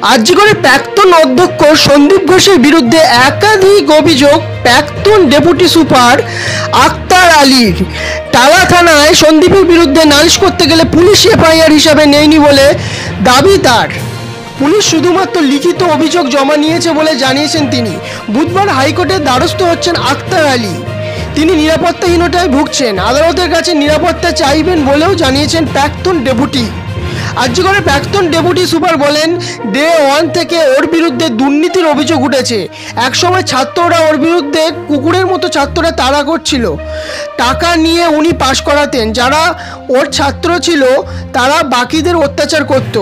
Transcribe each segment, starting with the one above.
আরজিকরের প্রাক্তন অধ্যক্ষ সন্দীপ ঘোষের বিরুদ্ধে একাধিক অভিযোগ প্রাক্তন ডেপুটি সুপার আক্তার আলীর। টালা থানায় সন্দীপের বিরুদ্ধে নালিশ করতে গেলে পুলিশ এফআইআর হিসাবে নেয়নি বলে দাবি তার। পুলিশ শুধুমাত্র লিখিত অভিযোগ জমা নিয়েছে বলে জানিয়েছেন তিনি। বুধবার হাইকোর্টের দ্বারস্থ হচ্ছেন আক্তার আলী। তিনি নিরাপত্তাহীনতায় ভুগছেন, আদালতের কাছে নিরাপত্তা চাইবেন বলেও জানিয়েছেন প্রাক্তন ডেপুটি। আরজিকরের প্রাক্তন ডেপুটি সুপার বলেন, ডে 1 থেকে ওর বিরুদ্ধে দুর্নীতির অভিযোগ উঠেছে। একসময় ছাত্ররা ওর বিরুদ্ধে কুকুরের মতো ছাত্ররা তাড়া করছিল। টাকা নিয়ে উনি পাশ করাতেন। যারা ওর ছাত্র ছিল তারা বাকিদের অত্যাচার করত,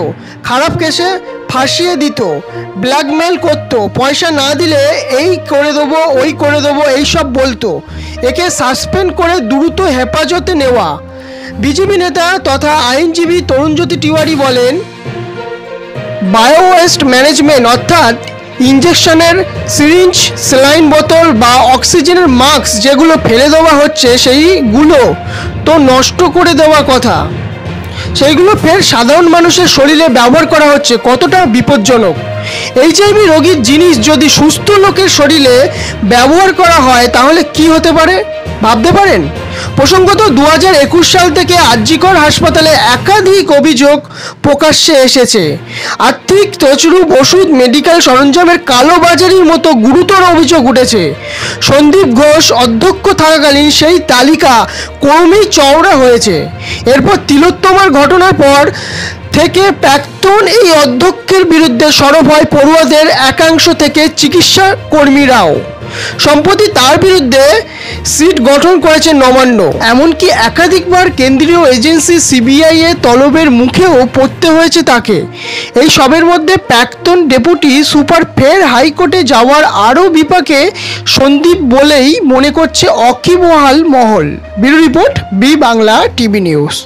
খারাপ কেসে ফাঁসিয়ে দিত, ব্ল্যাকমেল করত, পয়সা না দিলে এই করে দেবো ওই করে দেবো এইসব বলতো। একে সাসপেন্ড করে দ্রুত হেফাজতে নেওয়া। বিজেপি নেতা তথা আইনজীবী তরুণজ্যোতি তিওয়ারি বলেন, বায়ো ওয়েস্ট ম্যানেজমেন্ট অর্থাৎ ইঞ্জেকশনের সিরিঞ্জ, স্যালাইন বোতল বা অক্সিজেনের মাস্ক যেগুলো ফেলে দেওয়া হচ্ছে সেইগুলো তো নষ্ট করে দেওয়া কথা, সেইগুলো ফের সাধারণ মানুষের শরীরে ব্যবহার করা হচ্ছে। কতটা বিপজ্জনক! এইচআইভি রোগীর জিনিস যদি সুস্থ লোকের শরীরে ব্যবহার করা হয় তাহলে কি হতে পারে ভাবতে পারেন? প্রসঙ্গত 2021 সাল থেকে আরজিকর হাসপাতালে একাধিক অভিযোগ প্রকাশ্যে এসেছে। আর্থিক তছরূপ, ওষুধ, মেডিকেল সরঞ্জামের কালোবাজারির মতো গুরুতর অভিযোগ উঠেছে। সন্দীপ ঘোষ অধ্যক্ষ থাকাকালীন সেই তালিকা ক্রমেই চওড়া হয়েছে। এরপর তিলোত্তমার ঘটনার পর থেকে প্রাক্তন এই অধ্যক্ষের বিরুদ্ধে সরব হয় পড়ুয়াদের একাংশ থেকে চিকিৎসা কর্মীরাও। সম্প্রতি তার বিরুদ্ধে সিট গঠন করেছে নবান্ন। এমনকি একাধিকবার কেন্দ্রীয় এজেন্সি সিবিআই এর তলবের মুখেও পড়তে হয়েছে তাকে। এই সবের মধ্যে প্রাক্তন ডেপুটি সুপার ফের হাইকোর্টে যাওয়ার আরও বিপাকে সন্দীপ বলেই মনে করছে অকিবহাল মহল। Bureau report, B Bangla TV news.